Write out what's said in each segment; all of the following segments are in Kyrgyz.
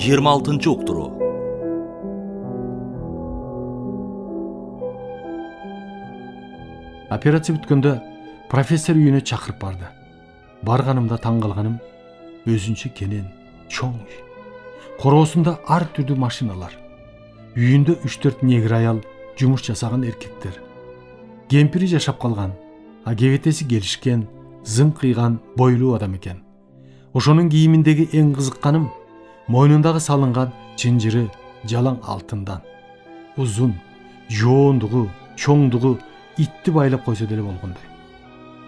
26 уктуруу. Операция бүткөндө профессор үйүнө чакырып барды. Барганымда таң калганым өзүнчө кенен, чоң үй. Короосунда ар түрдүү машиналар. Үйүндө 3-4 негр аял, жумуш жасаган эркектер. Кемпири жашап калган, а кебетеси келишкен, зың кыйган бойлуу адам экен. Ошонун кийиминдеги эң кызыкканым мойнундагы салынган чынжыры жалаң алтындан. Узун, жоондугу, чоңдугу итти байлап койсо деле болгондой.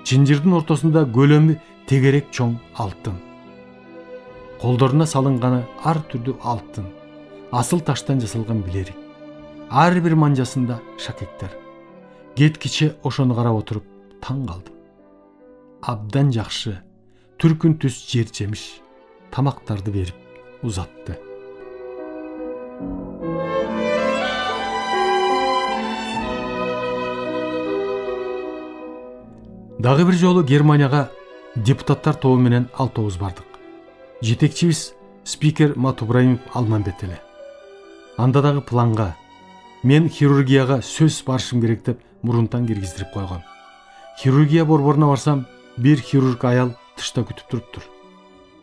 Чынжырдын ортосунда көлөмү тегерек чоң алтын. Колдоруна салынганы ар түрдүү алтын, асыл таштан жасалган билерик. Ар бир манжасында шакектер. Кеткиче ошону карап отуруп таң калдым. Абдан жакшы, түркүн түс жер жемиш, тамактарды берип узатты. Дагы бир жолу Германияга депутаттар тобу менен 6 бардык. Жетекчибиз спикер Матубраимов Алмамбет эле. Анда дагы планга мен хирургияга сөз барышым керек деп мурунтан киргиздирип койгон. Хирургия борборуна барсам, бир хирург аял тышта күтүп туруптур.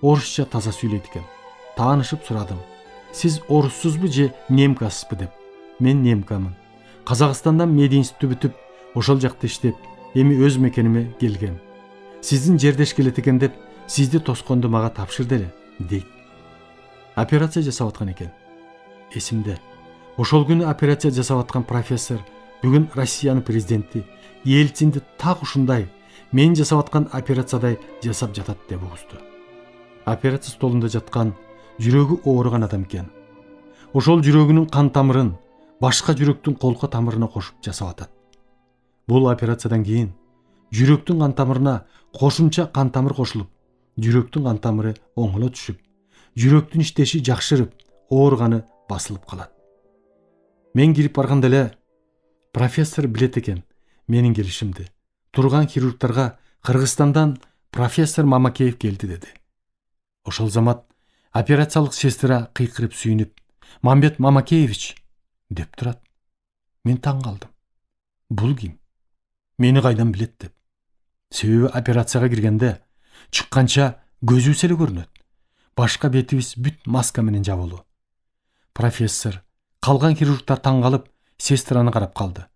Орусча таза сүйлөйт экен. Таанышып сурадым. Сиз оруссузбу же немкасызбы деп. Мен немкамын. Казакстандан мединститутты бүтүп, ошол жакта иштеп, эми өз мекениме келгем. Сиздин жердеш келет экен деп, сизди тосконду мага тапшырды эле, дейт. Операция жасап аткан экен. Эсимде. Ошол күнү операция жасап аткан профессор бүгүн Россиянын президенти Ельцинди так ушундай мен жасап аткан операциядай жасап жатат деп угузду. Операция столунда жаткан жүрөгү ооруган адам экен. Ошол жүрөгүнүн кан тамырын башка жүрөктүн колко тамырына кошуп жасап атат. Бул операциядан кийин жүрөктүн кан тамырына кошумча кан тамыр кошулуп, жүрөктүн кан тамыры оңоло түшүп, жүрөктүн иштеши жакшырып, ооруганы басылып калат. Мен кирип барганда эле профессор билет экен менин келишимди. Турган хирургдарга Кыргызстандан профессор Мамакеев келди деди. Ошол замат операциялык сестра кыйкырып сүйүнүп, "Мамбет Мамакеевич" деп турат. Мен таң калдым. Бул ким? Мени кайдан билет деп. Себеби операцияга киргенде чыкканча көзүбүз эле көрүнөт. Башка бетибиз бүт маска менен жабылуу. Профессор, калган хирургдар таң калып, сестраны карап калды.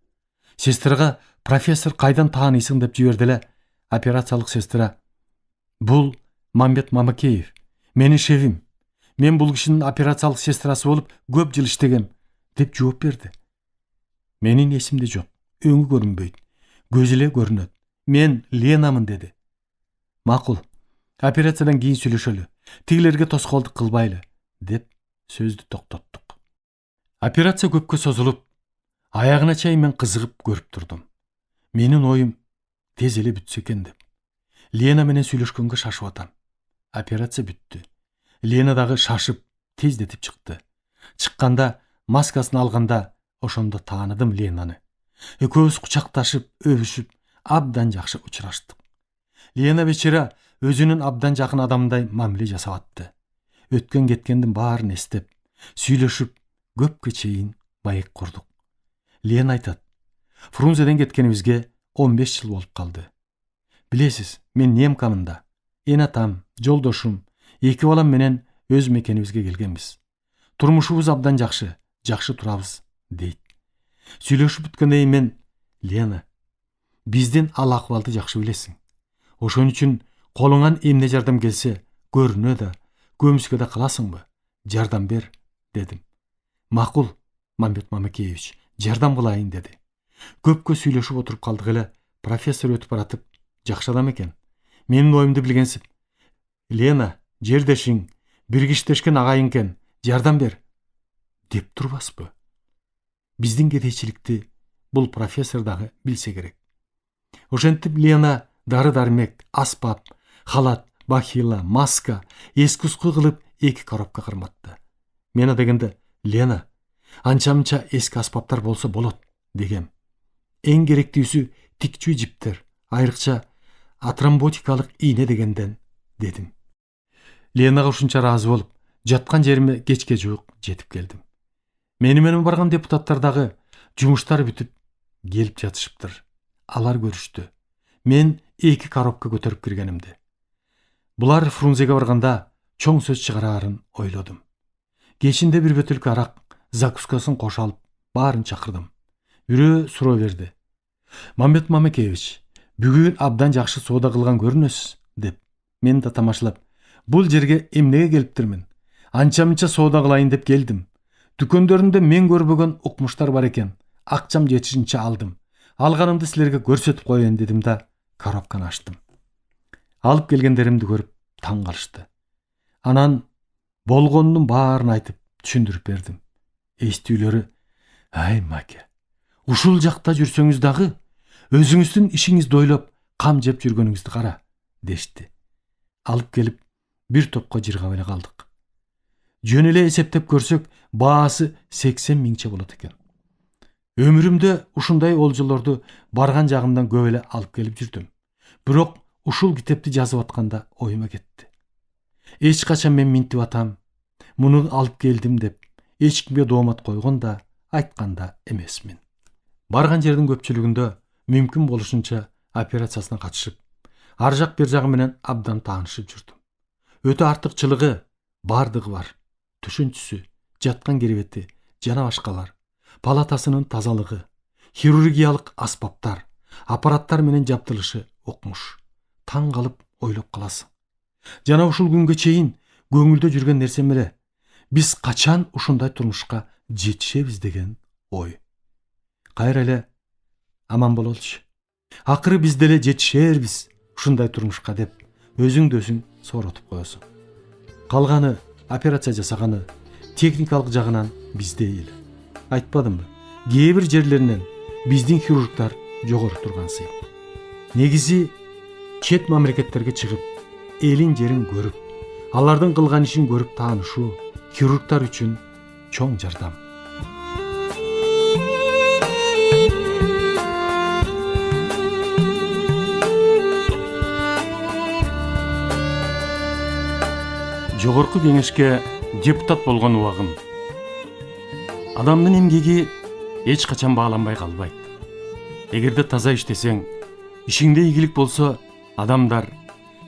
Сестрага "Профессор кайдан тааныйсың" деп жиберди эле. Операциялык сестра: "Бул Мамбет Мамакеев, менин шефим. Мен бул кишинин операциялык сестрасы болуп көп жыл иштегем" деп жооп берди. Менин эсимде жок, өңү көрүнбөйт, көзү эле көрүнөт. "Мен Ленамын" деди. "Макул, операциядан кийин сүйлөшөлү. Тигилерге тоскоолдук кылбайлы" деп сөздү токтоттук. Операция көпкө созулуп, аягына чейин мен кызыгып көрүп турдум. Менин оюм тез эле бүтсө экен деп. Лена менен сүйлөшкөнгө шашып атам. Операция бүттү. Лена дагы шашып, тездетип чыкты. Чыкканда, маскасын алганда, ошондо тааныдым Ленаны. Экөөбүз кучакташып, өбүшүп, абдан жакшы учураштык. Лена бечера өзүнүн абдан жакын адамдай мамиле жасап атты. Өткөн кеткендин баарын эстеп, сүйлөшүп, көпкө чейин маек курдук. Лена айтат: "Фрунзеден кеткенибизге 15 жыл болуп калды. Билесиз, мен немкамын да. Энатам, жолдошум, 2 балам менен өз мекенибизге келгенбиз. Турмушубуз абдан жакшы, жакшы турабыз", дейт. Сүйлөшүп бүткөндөн кийин мен: "Лена, биздин ал акыбалды жакшы билесиң. Ошон үчүн колуңан эмне жардам келсе, көрүнө да, көмүскө да кыласыңбы? Жардам бер", дедим. "Макул, Мамбет Мамакеевич, жардам кылайын" деди. Көпкө сүйлөшүп отуруп калдык эле. Профессор өтүп баратып: "Жакшы адам экен. Менин оюмду билгенсип. Лена, жердешиң, биргиштешкен агайың экен, жардам бер" деп турбаспы? Биздин кедейчиликти бул профессор дагы билсе керек. Ошентип Лена дары-дармек, аспап, халат, бахила, маска, эски-уску кылып 2 коробка кырматты. Мен дегенде: "Лена, анча-мынча эски аспаптар болсо болот" дегем. "Эң керектүүсү тикчүү жиптер, айрыкча атромботикалык ийне дегенден", дедим. Ленага ушунча ыраазы болуп, жаткан жериме кечке жуук жетип келдим. Мени менен барган депутаттар дагы жумуштар бүтүп келип жатышыптыр. Алар көрүштү. Мен 2 коробка көтөрүп киргенимди. Булар Фрунзеге барганда чоң сөз чыгарарын ойлодум. Кечинде бир бөтөлкө арак, закускасын кошо алып, баарын чакырдым. Бирөө суроо берди. Мамбет Мамекевич, бүгүн абдан жакшы соода кылган көрүнөсүз, деп. Мен да тамашалап, бул жерге эмнеге келиптирмин? Анча-мынча соода кылайын деп келдим. Дүкөндөрүндө мен көрбөгөн укмуштар бар экен. Акчам жетишинче алдым. Алганымды силерге көрсөтүп коеюн дедим да, коробканы ачтым. Алып келгендеримди көрүп таң калышты. Анан болгонунун баарын айтып түшүндүрүп бердим. Эстүүлөрү, ай маке, ушул жакта жүрсөңүз дагы өзүңүздүн ишиңизди ойлоп кам жеп жүргөнүңүздү кара, дешти. Алып келип бир топко жыргап эле калдык. Жөн эле эсептеп көрсөк, баасы 80 миңче болот экен. Өмүрүмдө ушундай олжолорду барган жагымдан көп эле алып келип жүрдүм. Бирок ушул китепти жазып атканда оюма кетти. Эч качан мен минтип атам, муну алып келдим деп эч кимге доомат койгон да, айткан да эмесмин. Барган жердин көпчүлүгүндө мүмкүн болушунча операциясына катышып, ар жак бер жагы менен абдан таанышып жүрдүм. Өтө артыкчылыгы бардыгы бар. Түшүнчүсү, жаткан керебети жана башкалар, палатасынын тазалыгы, хирургиялык аспаптар, аппараттар менен жабдылышы укмуш. Таң калып ойлоп каласың. Жана ушул күнгө чейин көңүлдө жүргөн нерсем эле. Биз качан ушундай турмушка жетишебиз деген ой. Кайра эле аман бололчу. Акыры биз деле жетишербиз ушундай турмушка деп өзүңдү өзүң сооротуп коесуң. Калганы, операция жасаганы техникалык жагынан бизде эле. Айтпадымбы? Кээ бир жерлеринен биздин хирургдар жогору тургансый. Негизи чет мамлекеттерге чыгып, элин жерин көрүп, алардын кылган ишин көрүп таанышуу хирургдар үчүн чоң жардам. Жогорку кеңешке депутат болгон убагым. Адамдын эмгеги эч качан бааланбай калбайт. Эгерде таза иштесең, ишиңде ийгилик болсо, адамдар,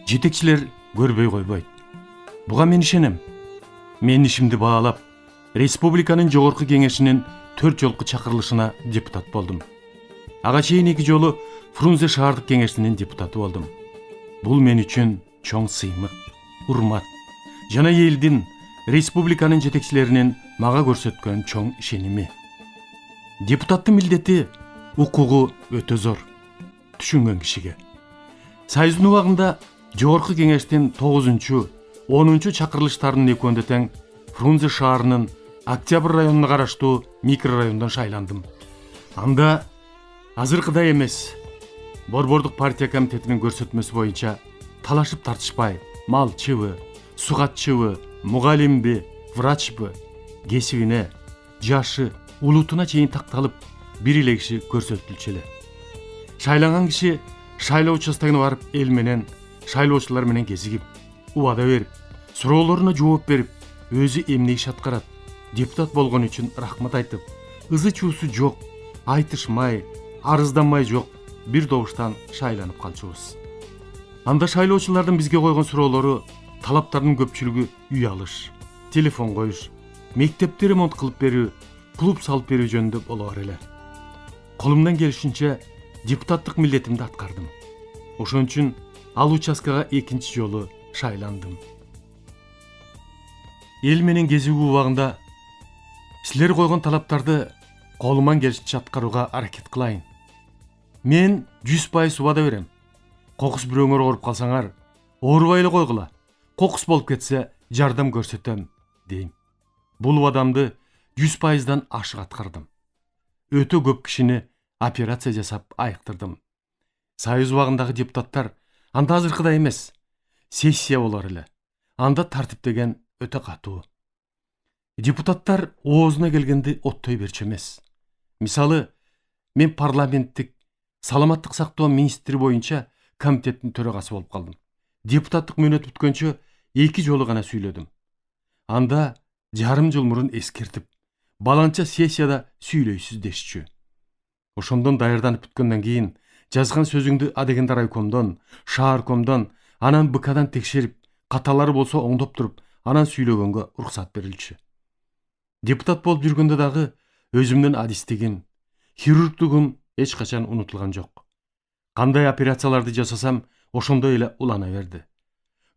жетекчилер көрбөй койбойт. Буга мен ишенем. Мен ишимди баалап, республиканын жогорку кеңешинин 4 жолку чакырылышына депутат болдум. Ага чейин 2 жолу Фрунзе шаардык кеңешинин депутаты болдум. Бул мен үчүн чоң сыймык, урмат жана элдин, республиканын жетекчилеринин мага көрсөткөн чоң ишеними. Депутаттын милдети, укугу өтө зор. Түшүнгөн кишиге. Союздун убагында жогорку кеңештин 9-10 чакырылыштарынын экөөндө тең Фрунзе шаарынын Октябрь районуна караштуу микрорайондон шайландым. Анда азыркыдай эмес, Борбордук партия комитетинин көрсөтмөсү боюнча талашып тартышпай, малчыбы, сугатчыбы, мугалимби, врачбы, кесибине, жашы, улутуна чейин такталып, бир эле киши көрсөтүлчү эле. Шайланган киши шайлоо участогуна барып, эл менен, шайлоочулар менен кезигип, убада берип, суроолоруна жооп берип, өзү эмне иш аткарат, депутат болгон үчүн рахмат айтып, ызы-чуусу жок, айтышмай, арызданмай жок, бир добуштан шайланып калчубуз. Анда шайлоочулардын бизге койгон суроолору, талаптардын көпчүлүгү үй алыш, телефон коюш, мектепти ремонт кылып берүү, клуб салып берүү жөнүндө болоор эле. Колумдан келишинче депутаттык милдетимди аткардым. Ошон үчүн ал участкага 2-чи жолу шайландым. Эл менен кезигүү убагында силер койгон талаптарды колуман келишинче аткарууга аракет кылайын. Мен 100% убада берем. Кокус бирөөңөр ооруп калсаңар, оорубай эле койгула. Кокус болуп кетсе, жардам көрсөтөм, дейм. Бул убадамды 100%дан ашык аткардым. Өтө көп кишини операция жасап айыктырдым. Союз убагындагы депутаттар анда азыркыдай эмес. Сессия болор эле. Анда тартип деген өтө катуу. Депутаттар оозуна келгенди оттой берчү эмес. Мисалы, мен парламенттик саламаттык сактоо министри боюнча комитеттин төрагасы болуп калдым. Депутаттык мөөнөт бүткөнчө 2 жолу гана сүйлөдүм. Анда жарым жыл мурун эскертип, баланча сессияда сүйлөйсүз дешчү. Ошондон даярданып бүткөндөн кийин жазган сөзүңдү адегенде райкомдон, шааркомдон, анан БКдан текшерип, каталары болсо оңдоп туруп, анан сүйлөгөнгө уруксат берилчү. Депутат болуп жүргөндө дагы өзүмдүн адистигим, хирургтугум эч качан унутулган жок. Кандай операцияларды жасасам, ошондой эле улана берди.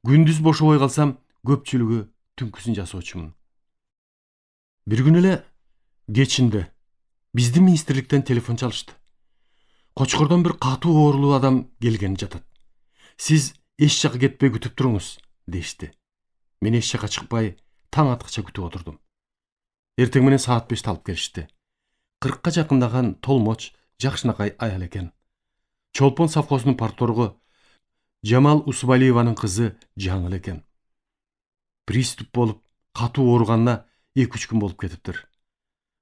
Күндүз бошобой калсам, көпчүлүгү түнкүсүн жасоочумун. Бир күнү эле кечинде биздин министрликтен телефон чалышты. Кочкордон бир катуу оорулуу адам келген жатат. Сиз эч жака кетпей күтүп туруңуз, дешти. Мен эч жака чыкпай, таң аткача күтүп отурдум. Эртең менен саат 5 алып келишти. 40ка жакындаган толмоч, жакшынакай аял экен. Чолпон совхозунун парторгу Жамал Усубалиеванын кызы жаңыл экен. Приступ болуп, катуу ооруганына 2-3 күн болуп кетиптир.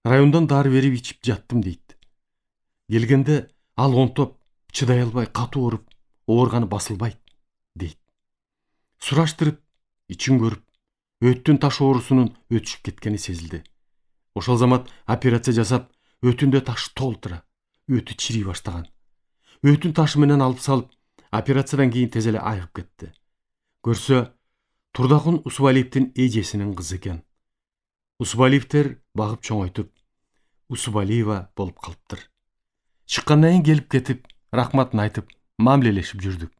Райондон дары берип ичип жаттым дейт. Келгенде ал онтоп, чыдай албай катуу ооруп, оорганы басылбайт, дейт. Сураштырып, ичин көрүп, өттүн таш оорусунун өтүшүп кеткени сезилди. Ошол замат операция жасап, өтүндө таш толтура, өтү чирий баштаган. Өтүн ташы менен алып салып, операциядан кийин тез эле айыгып кетти. Көрсө, Турдакун Усубалиевдин эжесинин кызы экен. Усубалиевдер багып чоңойтуп, Усубалиева болуп калыптыр. Чыккандан кийин келип кетип, рахматын айтып, мамилелешип жүрдүк.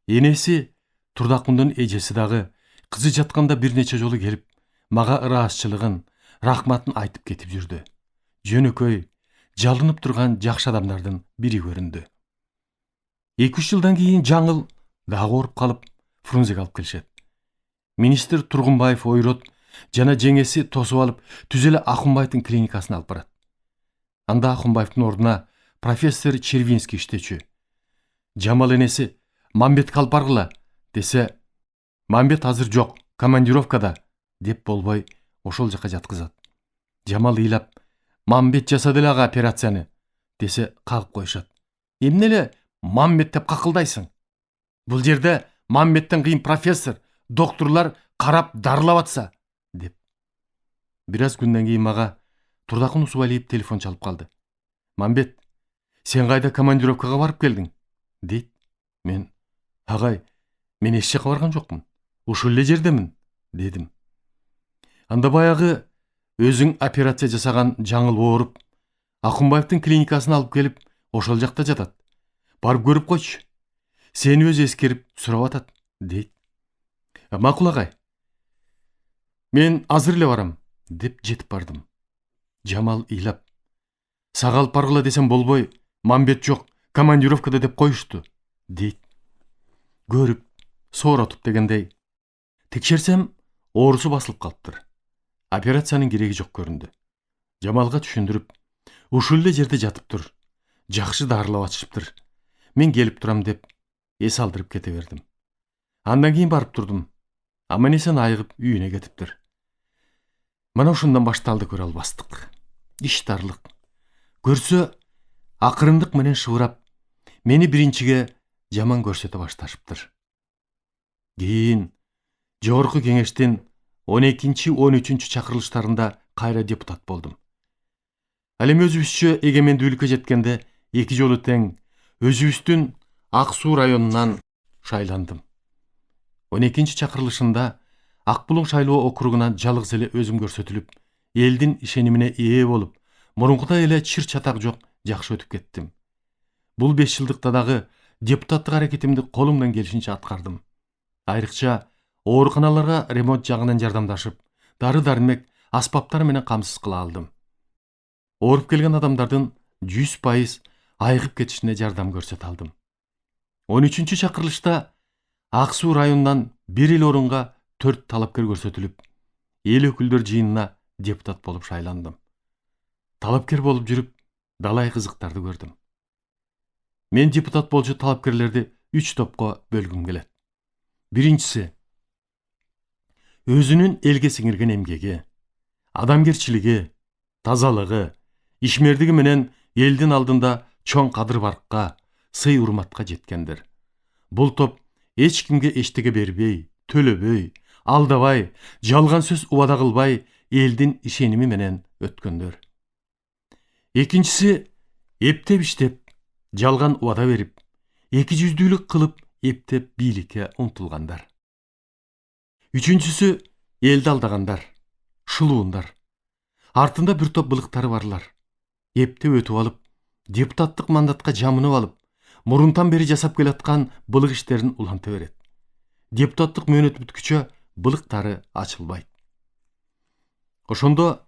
Энеси Турдакундун эжеси дагы кызы жатканда бир нече жолу келип, мага ыраазычылыгын, рахматын айтып кетип жүрдү. Жөнөкөй, жалынып турган жакшы адамдардын бири көрүндү. 2-3 жылдан кийин жаңыл дагы ооруп калып, Фрунзеге алып келишет. Министр Тургунбаев ойрот жана жеңеси тосуп алып, түз эле Акунбаевдин клиникасына алып барат. Анда Акунбаевдин ордуна профессор Червинский иштечү. Жамал энеси Мамбетке алып баргыла десе, Мамбет азыр жок, командировкада, деп болбой ошол жака жаткызат. Жамал ыйлап, Мамбет жасады эле ага операцияны, десе кагып коюшат. Эмне эле Мамбет деп какылдайсың? Бул жерде Мамбеттен кыйын профессор, докторлар карап дарылап атса, деп. Бир аз күндөн кийин мага Турдакун Усубалиев телефон чалып калды. Мамбет, сен кайда командировкага барып келдиң? Дейт. Мен, агай, мен эч жака барган жокмун. Ушул эле жердемин, дедим. Анда баягы өзүң операция жасаган жаңыл ооруп, Акунбаевдин клиникасына алып келип, ошол жакта жатат. Барып көрүп койчу. Сени өзү эскерип сурап атат, дейт. Макул агай. Мен азыр эле барам, деп жетип бардым. Жамал ыйлап, сага алып баргыла десем болбой, Мамбет жок, командировкада деп коюшту, дейт. Көрүп, сооротуп дегендей. Текшерсем, оорусу басылып калыптыр. Операциянын кереги жок көрүндү. Жамалга түшүндүрүп, ушул эле жерде жатыптыр. Жакшы дарылап атышыптыр. Мен келип турам деп, эс алдырып кете бердим. Андан кийин барып турдум. Аман эсен айыгып үйүнө кетиптир. Мана ошондон башталды көрө албастык. Иштарлык. Көрсө, акырындык менен шыбырап, мени биринчиге жаман көрсөтө башташыптыр. Кийин жогорку кеңештин 12-13 чакырылыштарында кайра депутат болдум. Ал эми өзүбүзчө эгемендүүлүккө жеткенде 2 жолу тең өзүбүздүн Ак Суу районунан шайландым. 12 чакырылышында Ак Булуң шайлоо округунан жалгыз эле өзүм көрсөтүлүп, элдин ишенимине ээ болуп, мурункудай эле чыр чатак жок жакшы өтүп кеттим. Бул 5 жылдыкта дагы депутаттык аракетимди колумдан келишинче аткардым. Айрыкча ооруканаларга ремонт жагынан жардамдашып, дары-дармек, аспаптар менен камсыз кыла алдым. Ооруп келген адамдардын 100% айыгып кетишине жардам көрсөтө алдым. 13 чакырылышта Ак Суу районунан бир эл орунга 4 талапкер көрсөтүлүп, эл өкүлдөр жыйынына депутат болуп шайландым. Талапкер болуп жүрүп, далай кызыктарды көрдүм. Мен депутат болчу талапкерлерди 3 топко бөлгүм келет. Биринчиси, өзүнүн элге сиңирген эмгеги, адамгерчилиги, тазалыгы, ишмердиги менен элдин алдында чоң кадыр-баркка, сый-урматка жеткендер. Бул топ эч кимге эчтеке бербей, төлөбөй, алдабай, жалган сөз убада кылбай, элдин ишеними менен өткөндөр. Экинчиси эптеп иштеп, жалган убада берип, эки жүздүүлүк кылып эптеп бийликке умтулгандар. Үчүнчүсү элди алдагандар, шылуундар. Артында бир топ былыктары барлар. Эптеп өтүп алып, депутаттык мандатка жамынып алып, мурунтан бери жасап келаткан былык иштерин уланта берет. Депутаттык мөөнөт бүткүчө былыктары ачылбайт. Ошондо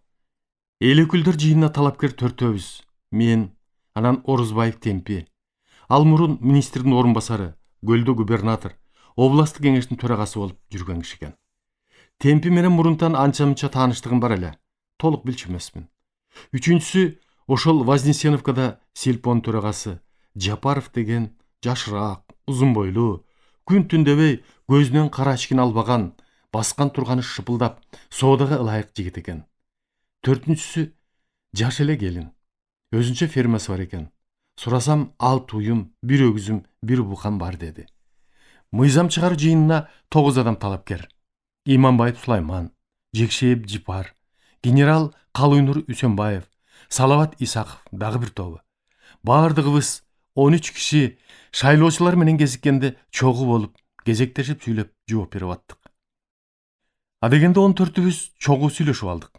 эл өкүлдөр жыйынына талапкер төртөөбүз, мен, анан Орузбаев Темпи, ал мурун министрдин орун басары, Көлдө губернатор, областтык кеңештин төрагасы болуп жүргөн киши экен. Темпи менен мурунтан анча-мынча тааныштыгым бар эле, толук билчү эмесмин. Үчүнчүсү ошол Вознесеновкада Сельпон төрагасы Жапаров деген жашыраак, узун бойлуу, күн түн дебей көзүнөн кара ичкин албаган, баскан турганы шыпылдап, соодага ылайык жигит экен. Төртүнчүсү жаш эле келин. Өзүнчө фермасы бар экен. Сурасам 6 уюм, 1 өгүзүм, 1 букам бар деди. Мыйзам чыгаруу жыйынына 9 адам талапкер. Иманбаев Сулайман, Жекшеев Жипар, генерал Калуйнур Үсөнбаев, Салават Исаков дагы бир тобу. Бардыгыбыз 13 киши шайлоочулар менен кезиккенде чогуу болуп, кезектешип сүйлөп жооп берип аттык. Адегенде 14-үбүз чогуу сүйлөшүп алдык.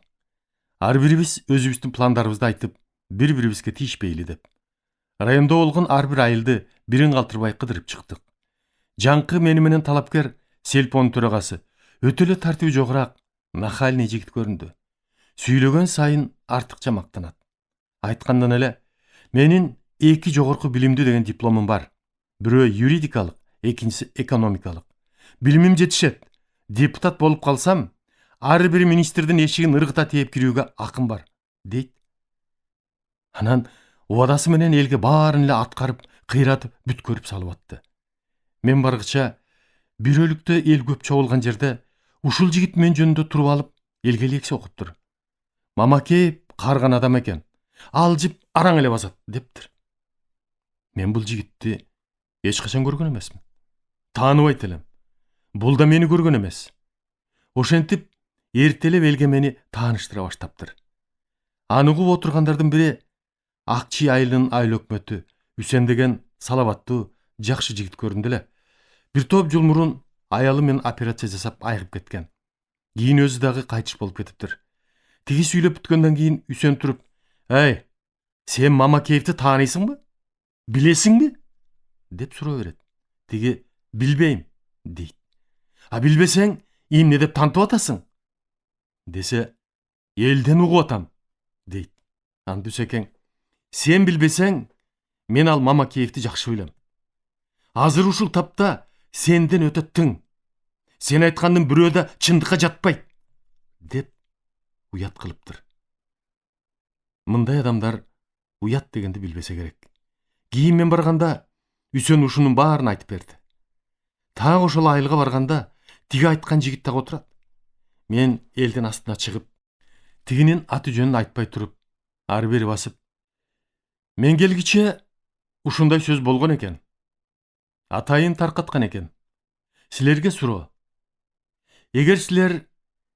Ар бирибиз өзүбүздүн пландарыбызды айтып, бири-бирибизге тийишпейли деп. Райондо болгон ар бир айылды бирин калтырбай кыдырып чыктык. Жаңкы мени менен талапкер Сельпон төрагасы өтө эле тартиби жогураак, нахальный жигит көрүндү. Сүйлөгөн сайын артыкча мактанат. Айткандан эле менин 2 жогорку билимдүү деген дипломум бар. Бирөө юридикалык, экинчиси экономикалык. Билимим жетишет. Депутат болуп калсам, ар бир министрдин эшигин ыргыта тээп кирүүгө акым бар, дейт. Анан убадасы менен элге баарын эле аткарып, кыйратып, бүт көрүп салып атты. Мен баргыча, бир өлүктө эл көп чогулган жерде ушул жигит мен жөнүндө туруп алып, элге лекция окуптур. Мамакеев карган адам экен. Алжып араң эле басат, дептир. Мен бул жигитти эч качан көргөн эмесмин. Тааныбайт элем. Бул да мени көргөн эмес. Ошентип, эртелеп элге мени тааныштыра баштаптыр. Аны угуп отургандардын бири Акчи айылынын айыл өкмөтү Үсен деген салаваттуу, жакшы жигит көрүндү эле. Бир топ жыл мурун аялы менен операция жасап айыгып кеткен. Кийин өзү дагы кайтыш болуп кетиптир. Тиги сүйлөп бүткөндөн кийин Үсен туруп: "Эй, сен Мамакеевди тааныйсыңбы? Билесиңби?" деп суроо берет. Тиги: "Билбейм" дейт. "А билбесең, эмне деп тантып атасың?" десе: "Элден угуп атам" дейт. Анда Үсекең: "Сен билбесең, мен ал Мамакеевди жакшы билем. Азыр ушул тапта сенден өтө тың. Сен айткандын бирөө да чындыкка жатпайт" деп уят кылыптыр. Мындай адамдар уят дегенди билбесе керек. Кийин мен барганда Үсен ушунун баарын айтып берди. Так ошол айылга барганда тиги айткан жигит так отурат. Мен элдин астына чыгып, тигинин аты жөнүн айтпай туруп, ары бери басып: "Мен келгиче ушундай сөз болгон экен. Атайын таркаткан экен. Силерге суроо. Эгер силер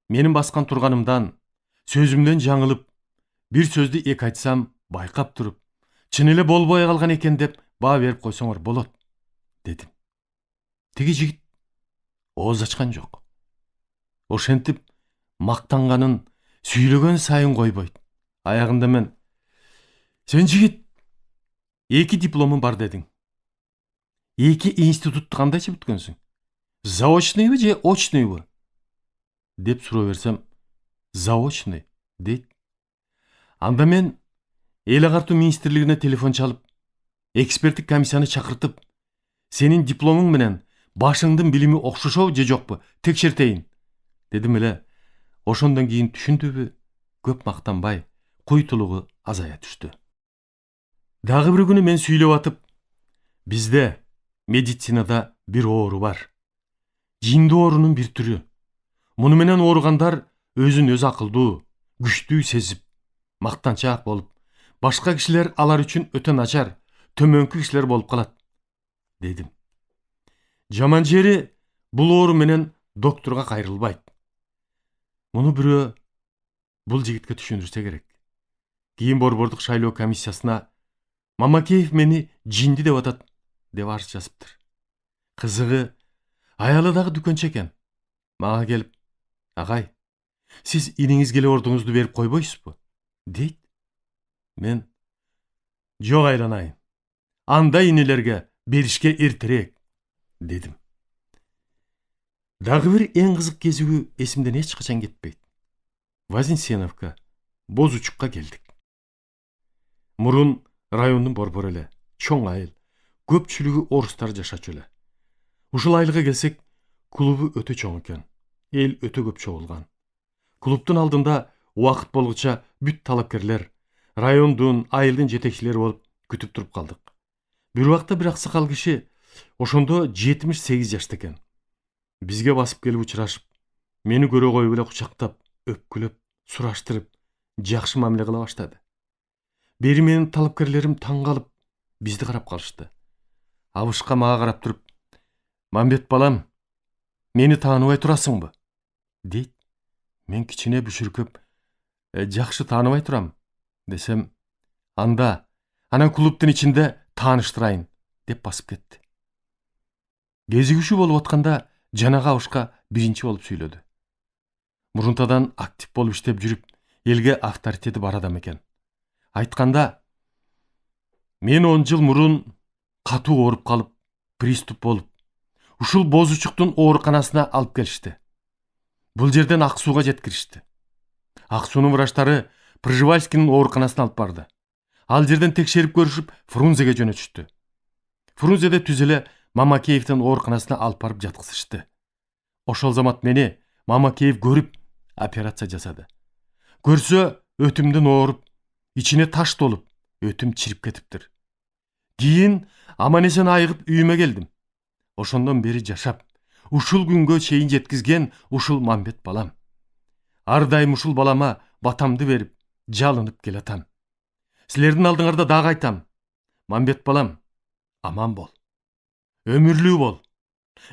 менин баскан турганымдан, сөзүмдөн жаңылып, бир сөздү эки айтсам, байкап туруп, чын эле болбой калган экен деп баа берип койсоңор болот" дедим. Тиги жигит ооз ачкан жок. Ошентип мактанганын сүйлөгөн сайын койбойт. Аягында мен: "Сен жигит, 2 дипломун бар дедиң. 2 институтту кандайча бүткөнсүң? Заочныйбы же очныйбы?" деп суроо берсем: "Заочный" дейт. Анда мен эл агартуу министрлигине телефон чалып, эксперттик комиссияны чакыртып, "Сенин дипломуң менен башыңдын билими окшошобу же жокпу? Текшертейин" дедим эле. Ошондон кийин түшүндүбү, көп мактанбай, куйтулугу азая түштү. Дагы бир күнү мен сүйлөп атып: "Бизде медицинада бир оору бар. Жиндүү оорунун бир түрү. Муну менен ооругандар өзүн өзү акылдуу, күчтүү сезип, мактанчаак болуп, башка кишилер алар үчүн өтө начар, төмөнкү кишилер болуп калат" дедим. Жаман жери, бул оору менен доктурга кайрылбайт. Муну бирөө бул жигитке түшүндүрсө керек. Кийин борбордук шайлоо комиссиясына Мамакеев мени жинди деп атат деп арыз жазыптыр. Кызыгы, аялы дагы дүкөнчү экен. Мага келип, агай, сиз иниңизге эле ордуңузду берип койбойсузбу? Дейт. Мен, жок айланайын, андай инелерге беришке эртерээк, дедим. Дагы бир эң кызык кезүү эсимден эч качан кетпейт. Вознесеновка, Боз Учукка келдик. Мурун райондун борбору эле, чоң айыл, көпчүлүгү орустар жашачу эле. Ушул айылга келсек, клубу өтө чоң экен, эл өтө көп чогулган. Клубтун алдында убакыт болгуча бүт талапкерлер, райондун, айылдын жетекчилери болуп күтүп туруп калдык. Бир убакта бир аксакал киши ошондо 78 жашта экен. Бизге басып келип учурашып, мени көрө коюп эле кучактап, өпкүлөп, сураштырып, жакшы мамиле кыла баштады. Бери менин талапкерлерим таң калып, бизди карап калышты. Абышка мага карап туруп, Мамбет балам, мени тааныбай турасыңбы? Дейт. Мен кичине бүшүркөп, жакшы тааныбай турам, десем, анан клубтун ичинде тааныштырайын, деп басып кетти. Кезигүүчү болуп атканда жанагы абышка биринчи болуп сүйлөдү. Мурунтадан актив болуп иштеп жүрүп, элге авторитети бар адам экен. Айтканда, мен 10 жыл мурун катуу ооруп калып, приступ болуп, ушул Боз Учуктун ооруканасына алып келишти. Бул жерден ак сууга жеткиришти. Ак суунун врачтары Пржевальскинин ооруканасына алып барды. Ал жерден текшерип көрүшүп, Фрунзеге жөнөтүштү. Фрунзеде түз эле Мамакеевдин ооруканасына алып барып жаткызышты. Ошол замат мени Мамакеев көрүп, операция жасады. Көрсө, өтүмдүн ооруп, ичине таш толуп, өтүм чирип кетиптир. Кийин аман-эсен айыгып үйүмө келдим. Ошондон бери жашап, ушул күнгө чейин жеткизген ушул Мамбет балам. Ар дайым ушул балама батамды берип, жалынып келатам. Силердин алдыңарда дагы айтам. Мамбет балам, аман бол. Өмүрлүү бол.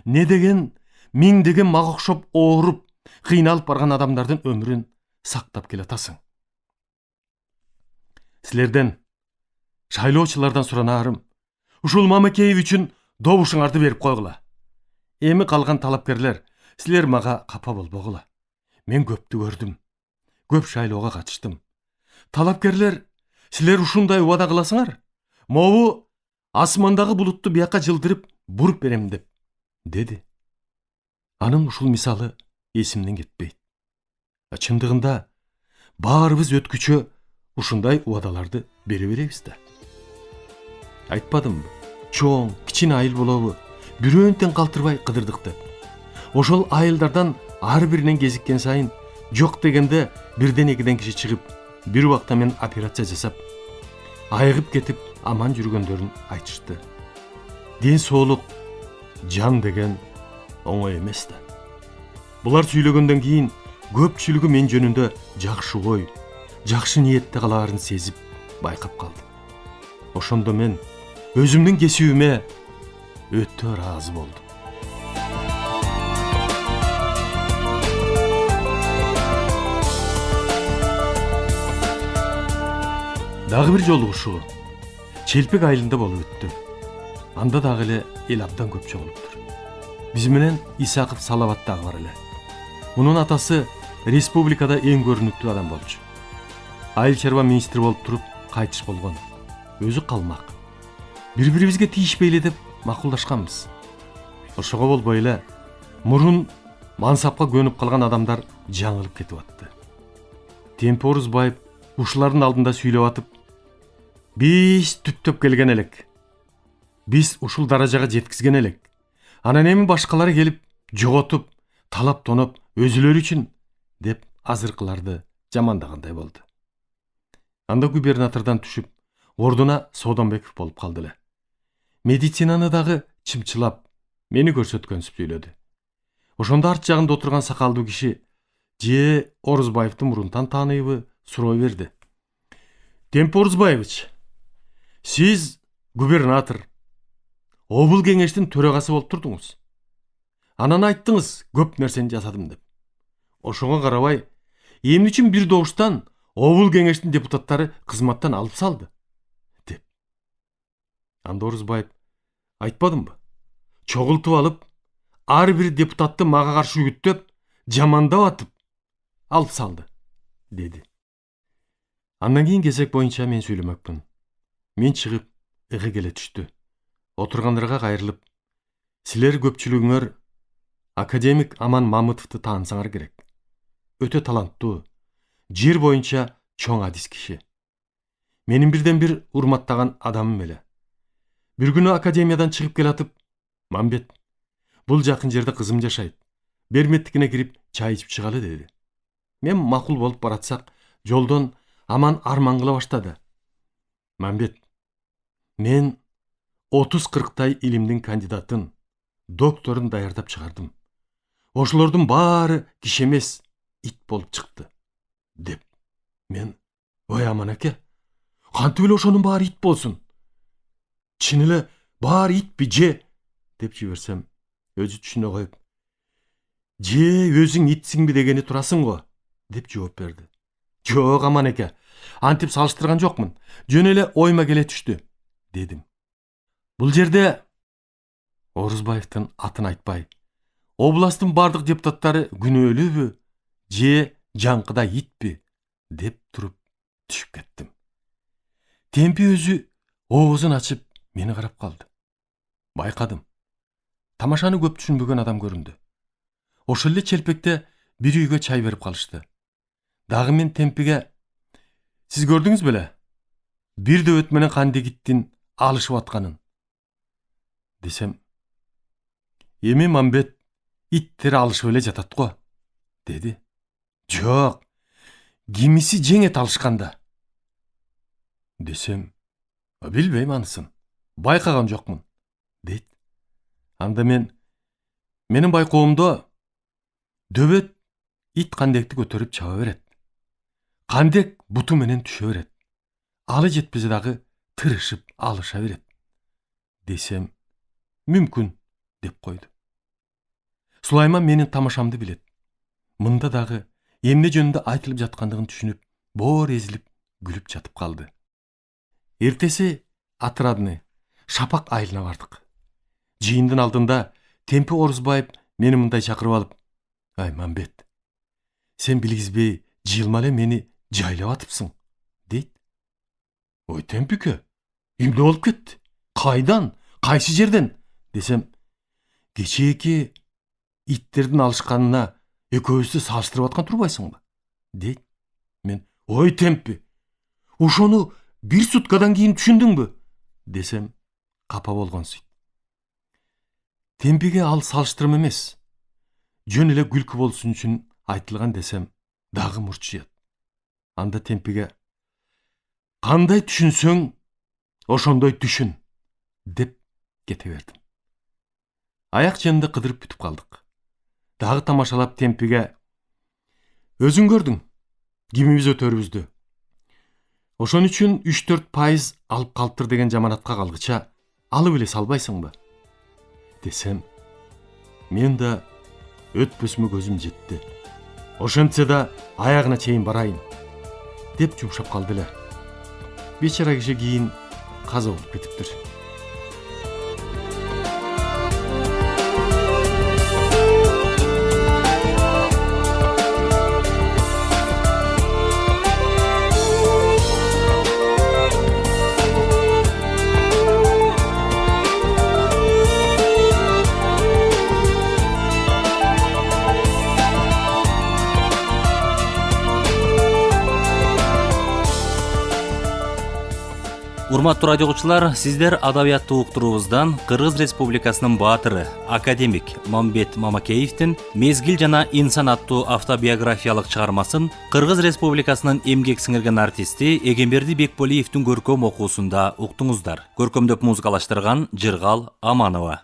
Не деген, миңдеген мага окшоп ооруп, кыйналып барган адамдардын өмүрүн сактап келатасың. Силерден, шайлоочулардан суранаарым, ушул Мамакеев үчүн добушуңарды берип койгула. Эми калган талапкерлер, силер мага капа болбогула. Мен көптү көрдүм. Көп шайлоого катыштым. Талапкерлер, силер ушундай убада кыласыңар, могу асмандагы булутту бияка жылдырып, буруп берем деп, деди. Анын ушул мисалы эсимден кетпейт. Чындыгында баарыбыз өткүчө ушундай убадаларды бере беребиз да. Айтпадымбы? Чоң, кичине айыл болобу, бирөөнү тең калтырбай кыдырдык деп. Ошол айылдардан ар биринен кезиккен сайын, жок дегенде бирден экиден киши чыгып, бир убакта мен операция жасап, айыгып кетип аман жүргөндөрүн айтышты. Ден соолук, жан деген оңой эмес да. Булар сүйлөгөндөн кийин көпчүлүгү мен жөнүндө жакшы ой, жакшы ниетте калаарын сезип, байкап калдым. Ошондо мен өзүмдүн кесибиме өтө ыраазы болдум. Дагы бир жолу ушул Челпек айылында болуп өттү. Анда дагы эле эл абдан көп чогулуптур. Биз менен Исаков Салават дагы бар эле. Мунун атасы республикада эң көрүнүктүү адам болчу. Айыл чарба министри болуп туруп кайтыш болгон. Өзү калмак. Бири-бирибизге тийишпей эле деп макулдашканбыз. Ошого болбой эле мурун мансапка көнүп калган адамдар жаңылып кетип атты. Темпи Орузбаев ушулардын алдында сүйлөп атып, биз түптөп келген элек. Биз ушул даражага жеткизген элек. Анан эми башкалары келип, жоготуп, талап тоноп, өзүлөрү үчүн деп азыркыларды жамандагандай болду. Анда губернатордон түшүп, ордуна Содонбеков болуп калды эле. Медицинаны дагы чымчылап, мени көрсөткөнсүп сүйлөдү. Ошондо арт жагында отурган сакалдуу киши же Орузбаевди мурунтан тааныйбы суроо берди. Темпи Орузбаевич, сиз губернатор, обул кеңештин төрагасы болуп турдуңуз. Анан айттыңыз, көп нерсени жасадым деп. Ошоңо карабай, эмне үчүн бир добуштан обул кеңештин депутаттары кызматтан алып салды деп. Анда Орузбаев: айтпадымбы? Чогултуп алып, ар бир депутатты мага каршы үгүттөп, жамандап атып алып салды деди. Андан кийин кезек боюнча мен сүйлөмөкмүн. Мен чыгып, ыгы келе түштү. Отургандарга кайрылып: силер көпчүлүгүңөр академик Аман Мамытовду таанысаңар керек. Өтө таланттуу, жер боюнча чоң адис киши. Менин бирден бир урматтаган адамым эле. Бир күнү академиядан чыгып келатып: Мамбет, бул жакын жерде кызым жашайт. Берметтикине кирип чай ичип чыгалы деди. Мен макул болуп баратсак, жолдон Аман арман кыла баштады. Мамбет, мен 30-40 илимдин кандидатын, докторун даярдап чыгардым. Ошолордун баары киши эмес, ит болуп чыкты деп. Мен: ой Аман аке, кантип эле ошонун баары ит болсун? Чын эле баары итпи же деп жиберсем, өзү түшүнө коюп: же өзүң итсиңби дегени турасың го деп жооп берди. Жок Аман аке, антип салыштырган жокмун. Жөн эле ойма келе түштү дедим. Бул жерде Орузбаевдин атын айтпай, областтын бардык депутаттары күнөөлүүбү же жаңкыда итпи деп туруп түшүп кеттим. Темпи өзү оозун ачып мени карап калды. Байкадым. Тамашаны көп түшүнбөгөн адам көрүндү. Ошол эле челпекте бир үйгө чай берип калышты. Дагы мен Темпиге: сиз көрдүңүз беле? Бир дөбөт менен кандегиттин алышып атканын десем: эми Мамбет, иттер алышып эле жатат го деди. Жок, кимиси жеңет алышканда десем: билбейм анысын, байкаган жокмун дейт. Анда менин байкоомдо дөбөт ит кандекти көтөрүп чаба берет. Кандек буту менен түшө берет. Алы жетпесе дагы тырышып алыша берет десем: мүмкүн деп койду. Сулайман менин тамашамды билет. Мында дагы эмне жөнүндө айтылып жаткандыгын түшүнүп, боор эзилип күлүп жатып калды. Эртеси Отрадный, Шапак айылына бардык. Жыйындын алдында Темпи Орузбаев мени мындай чакырып алып: ай Мамбет, сен билгизбей жылма эле мени жайлап атыпсың дейт. Ой Темпике, эмне болуп кетти? Кайдан? Кайсы жерден? Десем: кечээки иттердин алышканына экөөбүздү салыштырып аткан турбайсыңбы дейт. Мен: ой Темпи, ошону бир суткадан кийин түшүндүңбү десем, капа болгонсуйт. Темпиге ал салыштырма эмес, жөн эле күлкү болсун үчүн айтылган десем, дагы мурчуят. Анда Темпиге: кандай түшүнсөң, ошондой түшүн деп кете бердим. Аяк жөнүндө кыдырып бүтүп калдык. Дагы тамашалап Темпиге: өзүң көрдүң кимибиз өтөрүбүздү. Ошон үчүн 3-4% алып калыптыр деген жаманатка калгыча алып эле салбайсыңбы десем, мен да өтпөсүмө көзүм жетти. Ошентсе да аягына чейин барайын деп жумшап калды эле. Бечара киши кийин каза болуп кетиптир. Урматтуу радио угуучулар, сиздер адабияттуу уктуруубуздан Кыргыз Республикасынын баатыры, академик Мамбет Мамакеевдин «Мезгил жана инсан» аттуу автобиографиялык чыгармасын Кыргыз Республикасынын эмгек сиңирген артисти Эгемберди Бекболиевдин көркөм окуусунда уктуңуздар. Көркөмдөп музыкалаштырган Жыргал Аманова.